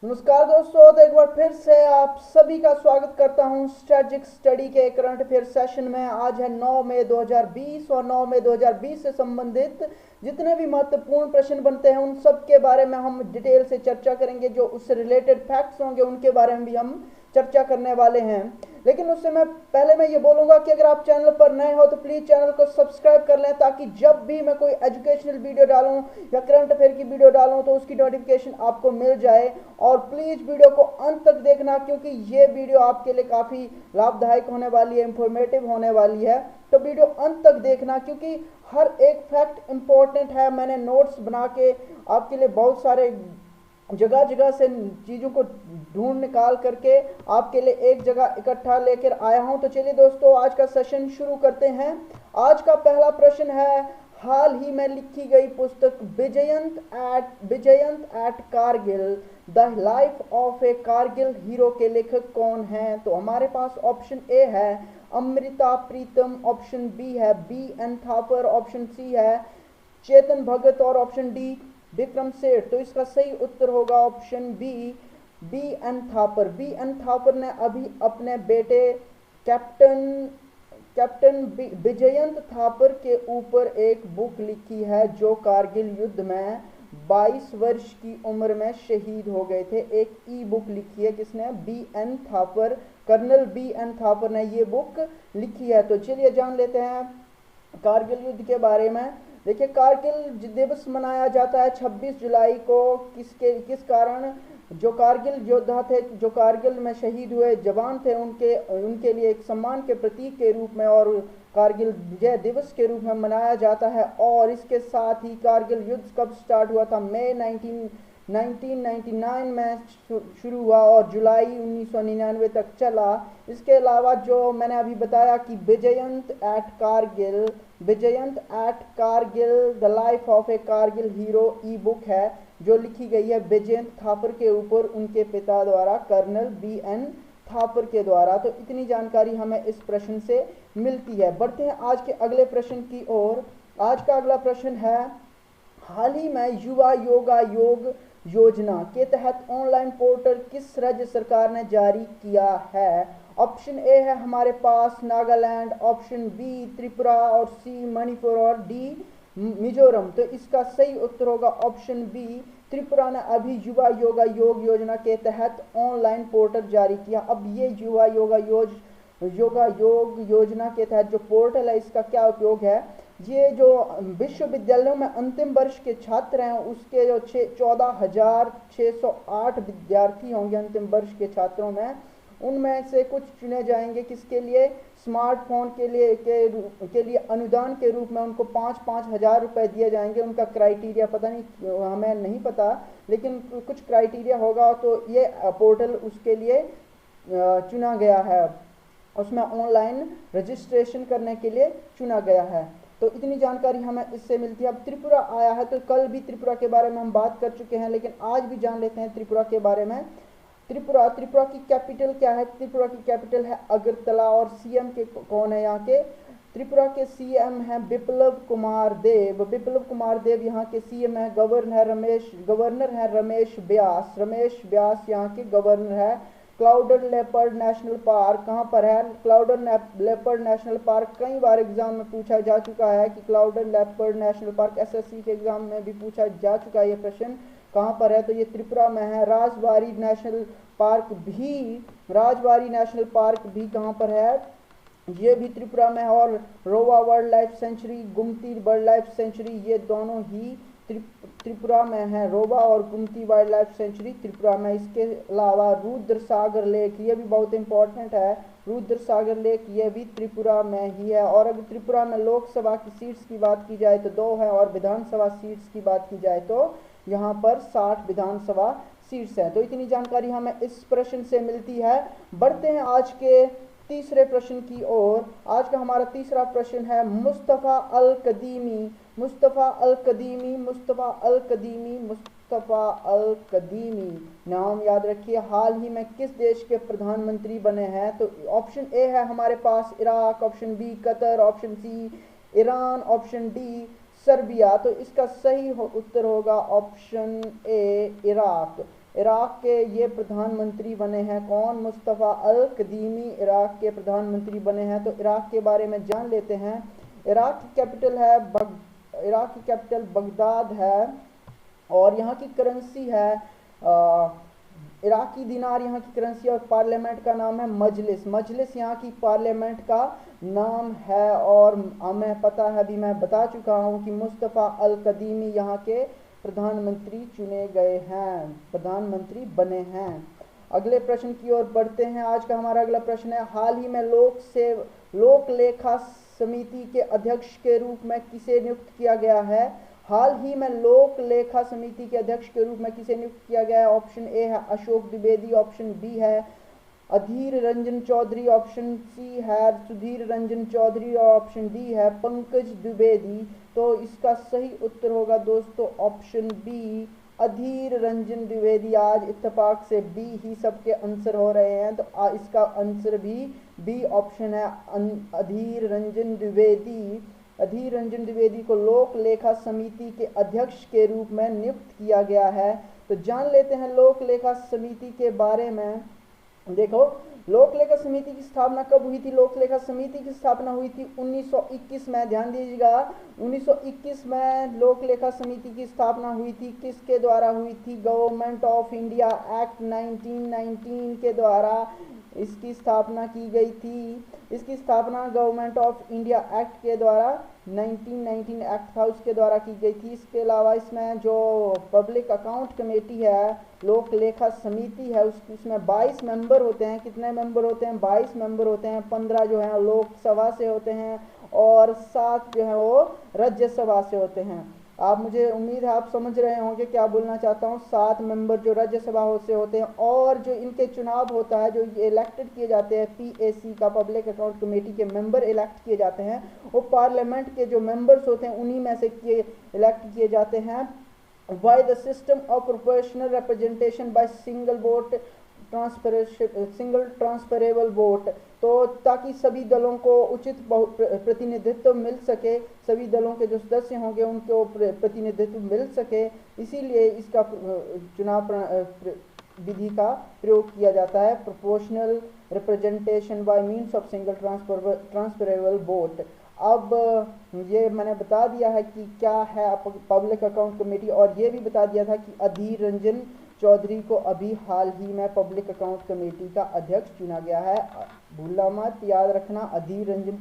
नमस्कार दोस्तों, तो एक बार फिर से आप सभी का स्वागत करता हूं स्ट्रेटजिक स्टडी के करंट अफेयर सेशन में। आज है 9 मई 2020 और 9 मई 2020 से संबंधित जितने भी महत्वपूर्ण प्रश्न बनते हैं उन सब के बारे में हम डिटेल से चर्चा करेंगे। जो उससे रिलेटेड फैक्ट्स होंगे उनके बारे में भी हम चर्चा करने वाले हैं। लेकिन उससे पहले मैं ये बोलूँगा कि अगर आप चैनल पर नए हो तो प्लीज़ चैनल को सब्सक्राइब कर लें, ताकि जब भी मैं कोई एजुकेशनल वीडियो डालूं या करंट अफेयर की वीडियो डालूं तो उसकी नोटिफिकेशन आपको मिल जाए। और प्लीज़ वीडियो को अंत तक देखना, क्योंकि ये वीडियो आपके लिए काफ़ी लाभदायक होने वाली है, इंफॉर्मेटिव होने वाली है। तो वीडियो अंत तक देखना, क्योंकि हर एक फैक्ट इंपॉर्टेंट है। मैंने नोट्स बना के आपके लिए बहुत सारे जगह जगह से चीज़ों को ढूंढ निकाल करके आपके लिए एक जगह इकट्ठा लेकर आया हूं। तो चलिए दोस्तों, आज का सेशन शुरू करते हैं। आज का पहला प्रश्न है, हाल ही में लिखी गई पुस्तक Vijyant at Kargil the life of a Kargil hero के लेखक कौन हैं? तो हमारे पास ऑप्शन ए है अमृता प्रीतम, ऑप्शन बी है B N Thapar, option C है चेतन भगत और ऑप्शन डी विक्रम सेठ। तो इसका सही उत्तर होगा option B N Thapar. B N Thapar ने अभी अपने बेटे कैप्टन कैप्टन विजयंत थापर के ऊपर एक बुक लिखी है, जो कारगिल युद्ध में 22 वर्ष की उम्र में शहीद हो गए थे। एक ई बुक लिखी है, किसने? B N Thapar, colonel B N Thapar ने ये बुक लिखी है। तो चलिए जान लेते हैं कारगिल युद्ध के बारे में। देखिए, कारगिल दिवस मनाया जाता है 26 जुलाई को। किस कारण? जो कारगिल योद्धा थे, जो कारगिल में शहीद हुए जवान थे, उनके लिए एक सम्मान के प्रतीक के रूप में और कारगिल विजय दिवस के रूप में मनाया जाता है। और इसके साथ ही कारगिल युद्ध कब स्टार्ट हुआ था? मई 1999 में शुरू हुआ और जुलाई 1999 तक चला। इसके अलावा जो मैंने अभी बताया कि Vijyant at Kargil the life of a Kargil hero ebook है, जो लिखी गई है विजयंत थापर के ऊपर उनके पिता द्वारा, कर्नल बी एन थापर के द्वारा। तो इतनी जानकारी हमें इस प्रश्न से मिलती है। बढ़ते हैं आज के अगले प्रश्न की ओर। आज का अगला प्रश्न है, हाल ही में युवा योग योजना के तहत ऑनलाइन पोर्टल किस राज्य सरकार ने जारी किया है? ऑप्शन ए है हमारे पास नागालैंड, ऑप्शन बी त्रिपुरा और सी मणिपुर और डी मिजोरम। तो इसका सही उत्तर होगा ऑप्शन बी, त्रिपुरा ने अभी युवा योग योजना के तहत ऑनलाइन पोर्टल जारी किया। अब ये युवा योग योजना के तहत जो पोर्टल है, इसका क्या उपयोग है? ये जो विश्वविद्यालयों में अंतिम वर्ष के छात्र हैं, उसके जो 14,608 विद्यार्थी होंगे अंतिम वर्ष के छात्रों में, उनमें से कुछ चुने जाएंगे। किसके लिए? स्मार्टफोन के लिए अनुदान के रूप में उनको 5-5 हज़ार रुपये दिए जाएंगे। उनका क्राइटेरिया पता नहीं, हमें नहीं पता, लेकिन कुछ क्राइटेरिया होगा। तो ये पोर्टल उसके लिए चुना गया है, उसमें ऑनलाइन रजिस्ट्रेशन करने के लिए चुना गया है। तो इतनी जानकारी हमें इससे मिलती है। अब त्रिपुरा आया है, तो कल भी त्रिपुरा के बारे में हम बात कर चुके हैं, लेकिन आज भी जान लेते हैं त्रिपुरा के बारे में। त्रिपुरा की कैपिटल क्या है? त्रिपुरा की कैपिटल है अगरतला। और सीएम के कौन है यहाँ के? त्रिपुरा के सीएम हैं बिप्लब कुमार देव यहाँ के सीएम है। गवर्नर है रमेश व्यास यहाँ के गवर्नर है। क्लाउडर लेपर्ड नेशनल पार्क कहाँ पर है? क्लाउडर लेपर्ड नेशनल पार्क कई बार एग्जाम में पूछा जा चुका है कि क्लाउडर लेपर्ड नेशनल पार्क एसएससी के एग्जाम में भी पूछा जा चुका है। ये प्रश्न कहाँ पर है? तो ये त्रिपुरा में है। राजबारी नेशनल पार्क भी कहाँ पर है? ये भी त्रिपुरा में है। और रोवा wild life sanctuary, गुमती wild life sanctuary, ये दोनों ही त्रिपुरा में है। रोवा और गुमती वाइल्ड लाइफ सेंचुरी त्रिपुरा में। इसके अलावा रुद्र सागर लेक, ये भी बहुत इंपॉर्टेंट है। रुद्र सागर लेक ये भी त्रिपुरा में ही है। और अगर त्रिपुरा में लोकसभा की सीट्स की बात की जाए तो 2 है, और विधानसभा सीट्स की बात की जाए तो यहाँ पर 60 विधानसभा सीट्स हैं। तो इतनी जानकारी हमें इस प्रश्न से मिलती है। बढ़ते हैं आज के तीसरे प्रश्न की ओर। आज का हमारा तीसरा प्रश्न है, मुस्तफ़ा अल कदीमी नाम याद रखिए, हाल ही में किस देश के प्रधानमंत्री बने हैं? तो ऑप्शन ए है हमारे पास Iraq, option B Qatar, option C Iran, option D Serbia. तो इसका सही उत्तर होगा ऑप्शन ए इराक। इराक के ये प्रधानमंत्री बने हैं कौन? मुस्तफ़ा अल कदीमी इराक के प्रधानमंत्री बने हैं। तो इराक के बारे में जान लेते हैं। इराक की कैपिटल है इराक की कैपिटल बगदाद है और यहाँ की करेंसी है इराकी दिनार यहाँ की करेंसी, और पार्लियामेंट का नाम है मजलिस। मजलिस यहाँ की पार्लियामेंट का नाम है। और हमें पता है, अभी मैं बता चुका हूँ कि मुस्तफ़ा अल कदीमी यहाँ के प्रधानमंत्री चुने गए हैं, प्रधानमंत्री बने हैं। अगले प्रश्न की ओर बढ़ते हैं। आज का हमारा अगला प्रश्न है, हाल ही में लोक लेखा समिति के अध्यक्ष के रूप में किसे नियुक्त किया गया है? हाल ही में लोक लेखा समिति के अध्यक्ष के रूप में किसे नियुक्त किया गया है? ऑप्शन ए है अशोक द्विवेदी, ऑप्शन बी है अधीर रंजन चौधरी, ऑप्शन सी है सुधीर रंजन चौधरी और ऑप्शन डी है पंकज द्विवेदी। तो इसका सही उत्तर होगा दोस्तों ऑप्शन बी अधीर रंजन द्विवेदी। आज इत्तेफाक से बी ही सबके आंसर हो रहे हैं, तो इसका आंसर भी बी ऑप्शन है अधीर रंजन द्विवेदी। अधीर रंजन द्विवेदी को लोक लेखा समिति के अध्यक्ष के रूप में नियुक्त किया गया है। तो जान लेते हैं लोक लेखा समिति के बारे में। देखो, लोक लेखा समिति की स्थापना कब हुई थी? लोक लेखा समिति की स्थापना हुई थी 1921 में। ध्यान दीजिएगा, 1921 में लोक लेखा समिति की स्थापना हुई थी। किसके द्वारा हुई थी? गवर्नमेंट ऑफ इंडिया एक्ट 1919 के द्वारा इसकी स्थापना की गई थी। इसकी स्थापना गवर्नमेंट ऑफ इंडिया एक्ट के द्वारा 1919 एक्ट था उसके द्वारा की गई थी। इसके अलावा इसमें जो पब्लिक अकाउंट कमेटी है, लोक लेखा समिति है, उसमें 22 मेंबर होते हैं। कितने मेंबर होते हैं? 22 मेंबर होते हैं। 15 जो है लोकसभा से होते हैं और 7 जो है वो राज्यसभा से होते हैं। आप, मुझे उम्मीद है आप समझ रहे होंगे क्या बोलना चाहता हूँ। 7 मेंबर जो राज्यसभा से होते हैं और जो इनके चुनाव होता है, जो इलेक्टेड किए जाते हैं, पीएसी का पब्लिक अकाउंट कमेटी के मेंबर इलेक्ट किए जाते हैं, वो पार्लियामेंट के जो मेंबर्स होते हैं उन्हीं में से इलेक्ट किए जाते हैं। by the system of proportional representation by single transferable vote. तो ताकि सभी दलों को उचित प्रतिनिधित्व मिल सके, सभी दलों के जो सदस्य होंगे उनको प्रतिनिधित्व मिल सके, इसीलिए इसका चुनाव विधि का प्रयोग किया जाता है, proportional representation bye means of single transferable vote. अब ये मैंने बता दिया है कि क्या है पब्लिक अकाउंट कमेटी, और ये भी बता दिया था कि अधीर रंजन चौधरी को अभी हाल ही में पब्लिक अकाउंट कमेटी का अध्यक्ष चुना गया है। भूलना मत, याद रखना, अधीर रंजन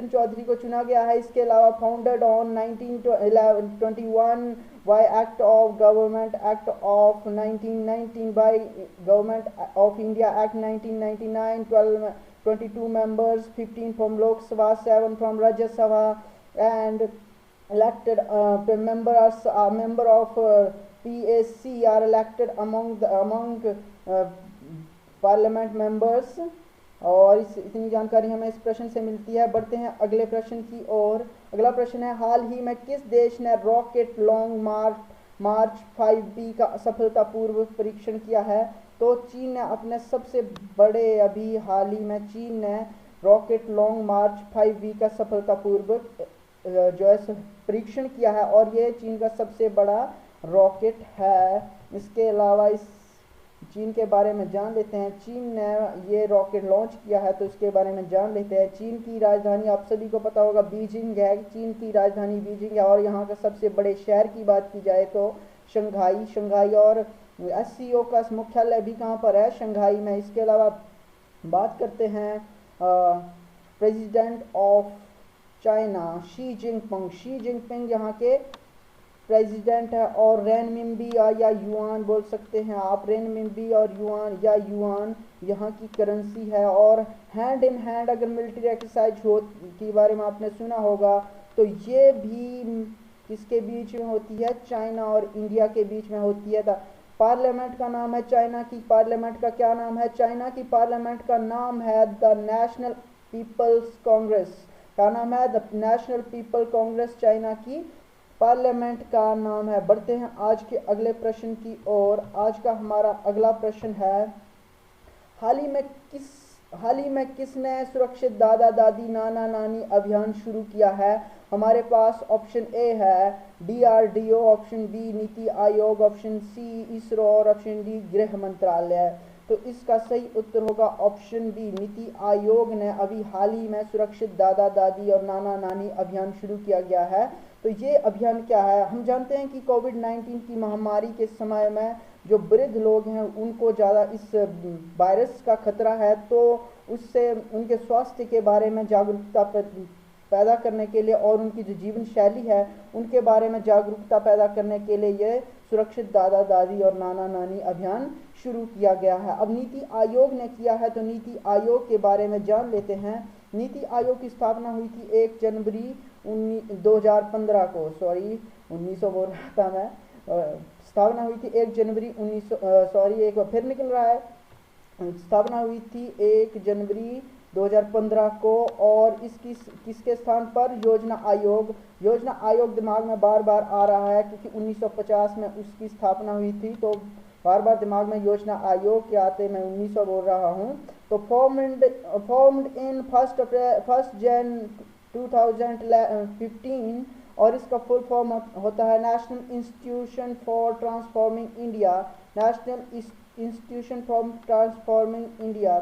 चौधरी को चुना गया है। इसके अलावा founded on 1921 bye act of government act of 1919 by government of India act 1999, 22 members, 15 from Lok Sabha, 7 from Rajya Sabha, and elected member of PAC are elected among parliament members। और इतनी जानकारी हमें इस प्रश्न से मिलती है। बढ़ते हैं अगले प्रश्न की ओर। अगला प्रश्न है, हाल ही में किस देश ने रॉकेट लॉन्ग मार्च 5B का सफलतापूर्वक परीक्षण किया है? तो चीन ने अपने सबसे बड़े, अभी हाल ही में चीन ने रॉकेट लॉन्ग मार्च 5B का सफलतापूर्वक जो है परीक्षण किया है और ये चीन का सबसे बड़ा रॉकेट है। इसके अलावा इस चीन के बारे में जान लेते हैं। चीन ने ये रॉकेट लॉन्च किया है तो इसके बारे में जान लेते हैं। चीन की राजधानी आप सभी को पता होगा बीजिंग है। चीन की राजधानी बीजिंग है और यहाँ का सबसे बड़े शहर की बात की जाए तो शंघाई और SCO का मुख्यालय भी कहाँ पर है? शंघाई में। इसके अलावा बात करते हैं president of China Xi Jinping यहाँ के प्रेसिडेंट है। और रेनमिनबी या युआन बोल सकते हैं आप, रेनमिनबी और युआन यहाँ की करेंसी है। और हैंड इन हैंड अगर मिलिट्री एक्सरसाइज के बारे में आपने सुना होगा तो ये भी किसके बीच में होती है? चाइना और इंडिया के बीच में होती है। पार्लियामेंट का नाम है चाइना की पार्लियामेंट का क्या नाम है? चाइना की पार्लियामेंट का नाम है द नेशनल पीपल्स कांग्रेस। का नाम है the national people Congress, China की पार्लियामेंट का नाम है। बढ़ते हैं आज के अगले प्रश्न की ओर। आज का हमारा अगला प्रश्न है, हाल ही में किस हाल ही में किसने सुरक्षित दादा दादी नाना नानी अभियान शुरू किया है? हमारे पास ऑप्शन ए है DRDO, option B NITI Aayog, option C ISRO और ऑप्शन डी गृह मंत्रालय। तो इसका सही उत्तर होगा ऑप्शन बी नीति आयोग ने अभी हाल ही में सुरक्षित दादा दादी और नाना नानी अभियान शुरू किया गया है। तो ये अभियान क्या है? हम जानते हैं कि कोविड-19 की महामारी के समय में जो वृद्ध लोग हैं उनको ज़्यादा इस वायरस का खतरा है, तो उससे उनके स्वास्थ्य के बारे में जागरूकता पैदा करने के लिए और उनकी जो जीवन शैली है उनके बारे में जागरूकता पैदा करने के लिए ये सुरक्षित दादा दादी और नाना नानी अभियान शुरू किया गया है। अब नीति आयोग ने किया है, तो नीति आयोग के बारे में जान लेते हैं। नीति आयोग की स्थापना हुई थी 1 जनवरी 2015 को, सॉरी 1900 बोल रहा था मैं, स्थापना हुई थी 1 जनवरी 1900, सॉरी एक बार फिर निकल रहा है, स्थापना हुई थी 1 जनवरी 2015 को। और इसकी किसके स्थान पर? योजना आयोग। योजना आयोग दिमाग में बार बार आ रहा है क्योंकि 1950 में उसकी स्थापना हुई थी, तो बार बार दिमाग में योजना आयोग के आते मैं 1900 बोल रहा हूँ। तो फॉर्म्ड इन 1 जन 2015 और इसका फुल फॉर्म होता है national institution for transforming India. National institution for transforming India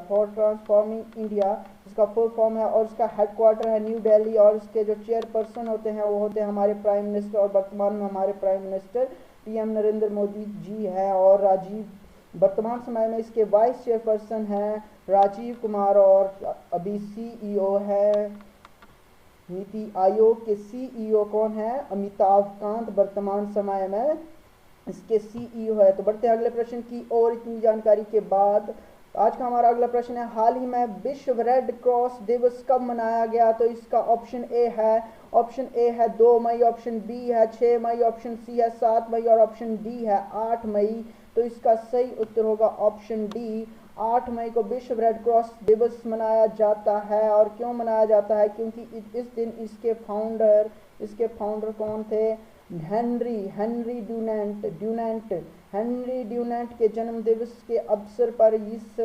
इसका फुल फॉर्म है और इसका हेडक्वार्टर है न्यू दिल्ली। और इसके जो चेयरपर्सन होते हैं वो होते हैं हमारे प्राइम मिनिस्टर, और वर्तमान में हमारे prime minister PM Narendra Modi ji हैं। और वर्तमान समय में इसके वाइस चेयरपर्सन हैं राजीव कुमार, और अभी CEO है नीति आयोग के CEO कौन है? अमिताभ कांत वर्तमान समय में इसके CEO है। तो बढ़ते हैं अगले प्रश्न की और। इतनी जानकारी के बाद आज का हमारा अगला प्रश्न है, हाल ही में विश्व रेड क्रॉस दिवस कब मनाया गया? तो इसका ऑप्शन ए है 2 मई, ऑप्शन बी है 6 मई, ऑप्शन सी है 7 मई और ऑप्शन डी है 8 मई। तो इसका सही उत्तर होगा ऑप्शन डी, 8 मई को विश्व रेड क्रॉस दिवस मनाया जाता है। और क्यों मनाया जाता है? क्योंकि इस दिन इसके फाउंडर कौन थे? हेनरी ड्यूनेंट के जन्म दिवस के अवसर पर इस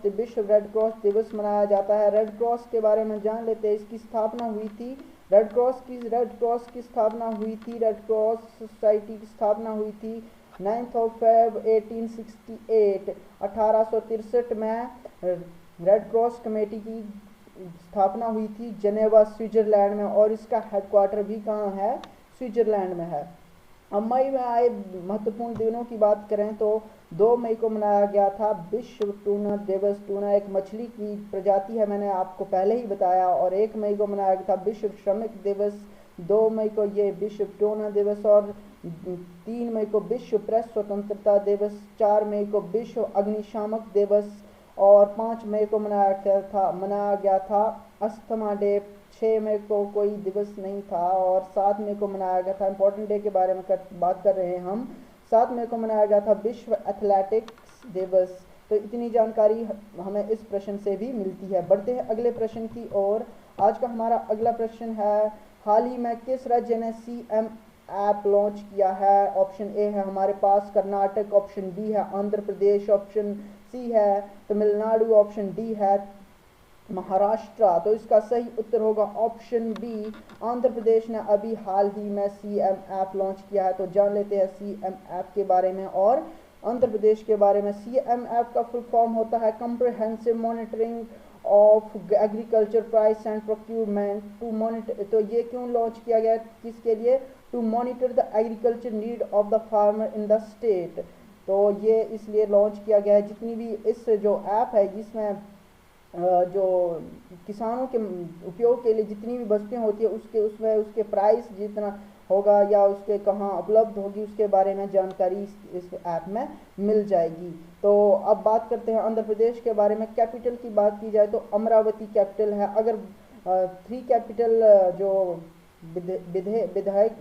विश्व रेड क्रॉस दिवस मनाया जाता है। रेड क्रॉस के बारे में जान लेते हैं। इसकी स्थापना हुई थी रेड क्रॉस की स्थापना हुई थी, रेड क्रॉस सोसाइटी की स्थापना हुई थी 9 फरवरी 1863 में रेड क्रॉस कमेटी की स्थापना हुई थी जेनेवा स्विट्जरलैंड में, और इसका हेडक्वार्टर भी कहाँ है? स्विट्जरलैंड में है। अब मई में आए महत्वपूर्ण दिनों की बात करें तो 2 मई को मनाया गया था विश्व टूना दिवस। टूना एक मछली की प्रजाति है, मैंने आपको पहले ही बताया। और 1 मई को मनाया गया था विश्व श्रमिक दिवस, 2 मई को ये विश्व टूना दिवस, और 3 मई को विश्व प्रेस स्वतंत्रता दिवस, 4 मई को विश्व अग्निशामक दिवस, और 5 मई को मनाया गया था अस्थमा डे। 6 मई को कोई दिवस नहीं था, और 7 मई को मनाया गया था, इंपॉर्टेंट डे के बारे में बात कर रहे हैं हम, 7 मई को मनाया गया था विश्व एथलेटिक्स दिवस। तो इतनी जानकारी हमें इस प्रश्न से भी मिलती है। बढ़ते हैं अगले प्रश्न की ओर। आज का हमारा अगला प्रश्न है, हाल ही में किस राज्य ने CM ऐप लॉन्च किया है? ऑप्शन ए है हमारे पास कर्नाटक, ऑप्शन बी है आंध्र प्रदेश, ऑप्शन सी है तमिलनाडु, ऑप्शन डी है महाराष्ट्र। तो इसका सही उत्तर होगा ऑप्शन बी, आंध्र प्रदेश ने अभी हाल ही में CM ऐप लॉन्च किया है। तो जान लेते हैं CM ऐप के बारे में और आंध्र प्रदेश के बारे में। CM ऐप का फुल फॉर्म होता है comprehensive monitoring of agriculture price and procurement to monitor. तो ये क्यों लॉन्च किया गया? किसके लिए? To monitor the agriculture need of the farmer in the state. तो ये इसलिए लॉन्च किया गया है। जितनी भी इस जो ऐप है जिसमें जो किसानों के उपयोग के लिए जितनी भी वस्तुएं होती है उसके प्राइस जितना होगा या उसके कहाँ उपलब्ध होगी उसके बारे में जानकारी इस ऐप में मिल जाएगी। तो अब बात करते हैं आंध्र प्रदेश के बारे में। कैपिटल की बात की जाए तो अमरावती कैपिटल है। अगर 3 कैपिटल जो विधेयक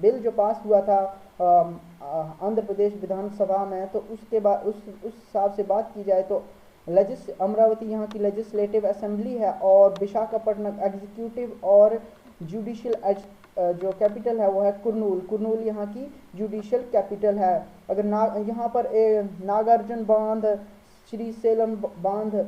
बिल जो पास हुआ था आंध्र प्रदेश विधानसभा में, तो उसके बाद उस हिसाब से बात की जाए तो अमरावती यहाँ की लेजिस्लेटिव असेंबली है, और विशाखापट्टनम एग्जीक्यूटिव और जुडिशियल जो कैपिटल है वो है कुर्नूल यहाँ की जुडिशियल कैपिटल है। अगर यहाँ पर नागार्जुन बांध, श्री सेलम बांध,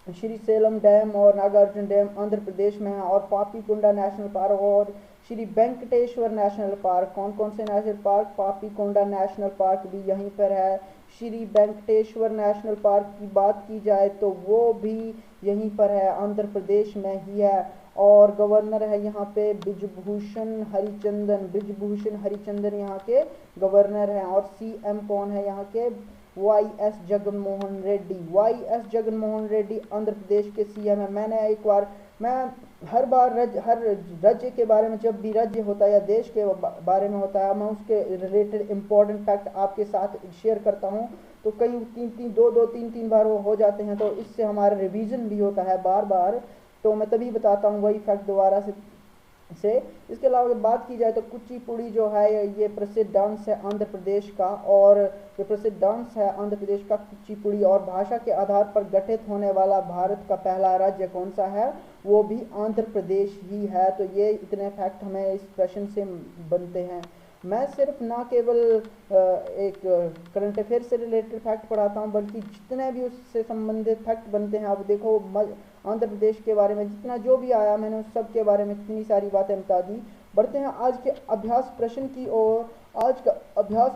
श्री सेलम डैम और नागार्जुन डैम आंध्र प्रदेश में है, और पापीकोंडा नेशनल पार्क और श्री वेंकटेश्वर नेशनल पार्क। कौन कौन से national park? Papikonda national park भी यहीं पर है। श्री वेंकटेश्वर नेशनल पार्क की बात की जाए तो वो भी यहीं पर है, आंध्र प्रदेश में ही है। और गवर्नर है यहाँ पे ब्रिजभूषण हरिचंदन, ब्रिजभूषण हरिचंदन यहाँ के गवर्नर हैं। और सीएम कौन है यहाँ के? वाई.एस. जगनमोहन रेड्डी। वाई.एस. जगनमोहन रेड्डी आंध्र प्रदेश के सीएम है। मैं हर बार हर राज्य के बारे में, जब भी राज्य होता है या देश के बारे में होता है, मैं उसके रिलेटेड इम्पोर्टेंट फैक्ट आपके साथ शेयर करता हूँ। तो कई तीन तीन बार वो हो जाते हैं, तो इससे हमारा रिवीजन भी होता है बार बार। तो मैं तभी बताता हूँ वही फैक्ट दोबारा से। इसके अलावा बात की जाए तो कुचिपुड़ी जो है ये प्रसिद्ध डांस है आंध्र प्रदेश का, और ये प्रसिद्ध डांस है आंध्र प्रदेश का कुचिपुड़ी। और भाषा के आधार पर गठित होने वाला भारत का पहला राज्य कौन सा है? वो भी आंध्र प्रदेश ही है। तो ये इतने फैक्ट हमें इस प्रश्न से बनते हैं। मैं सिर्फ ना केवल एक करंट अफेयर से रिलेटेड फैक्ट पढ़ाता हूँ, बल्कि जितने भी उससे संबंधित फैक्ट बनते हैं, आप देखो आंध्र प्रदेश के बारे में जितना जो भी आया मैंने उस सब के बारे में कितनी सारी बातें बता दी। बढ़ते हैं आज के अभ्यास प्रश्न की ओर। आज का अभ्यास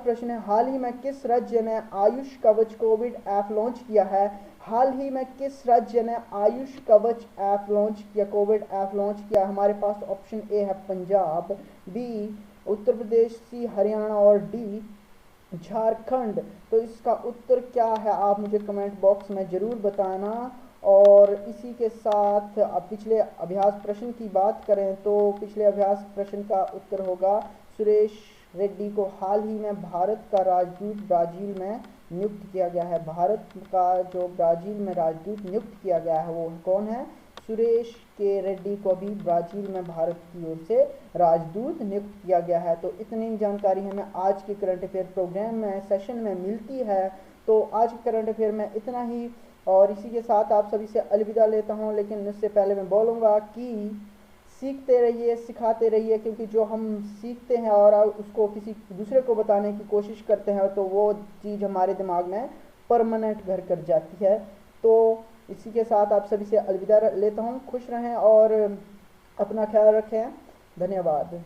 प्रश्न है, हाल ही में किस राज्य ने आयुष कवच कोविड ऐप लॉन्च किया है? हाल ही में किस राज्य ने आयुष कवच ऐप लॉन्च किया, कोविड ऐप लॉन्च किया? हमारे पास ऑप्शन ए है पंजाब, बी उत्तर प्रदेश, सी हरियाणा और डी झारखंड। तो इसका उत्तर क्या है आप मुझे कमेंट बॉक्स में ज़रूर बताना। और इसी के साथ अब पिछले अभ्यास प्रश्न की बात करें तो पिछले अभ्यास प्रश्न का उत्तर होगा सुरेश रेड्डी को हाल ही में भारत का राजदूत ब्राज़ील में नियुक्त किया गया है। भारत का जो ब्राज़ील में राजदूत नियुक्त किया गया है वो कौन है? सुरेश के रेड्डी को भी ब्राज़ील में भारत की ओर से राजदूत नियुक्त किया गया है। तो इतनी जानकारी हमें आज के करंट अफेयर प्रोग्राम में सेशन में मिलती है। तो आज के करंट अफेयर में इतना ही, और इसी के साथ आप सभी से अलविदा लेता हूं। लेकिन इससे पहले मैं बोलूँगा कि सीखते रहिए, सिखाते रहिए, क्योंकि जो हम सीखते हैं और उसको किसी दूसरे को बताने की कोशिश करते हैं तो वो चीज़ हमारे दिमाग में परमानेंट घर कर जाती है। तो इसी के साथ आप सभी से अलविदा लेता हूँ। खुश रहें और अपना ख्याल रखें। धन्यवाद।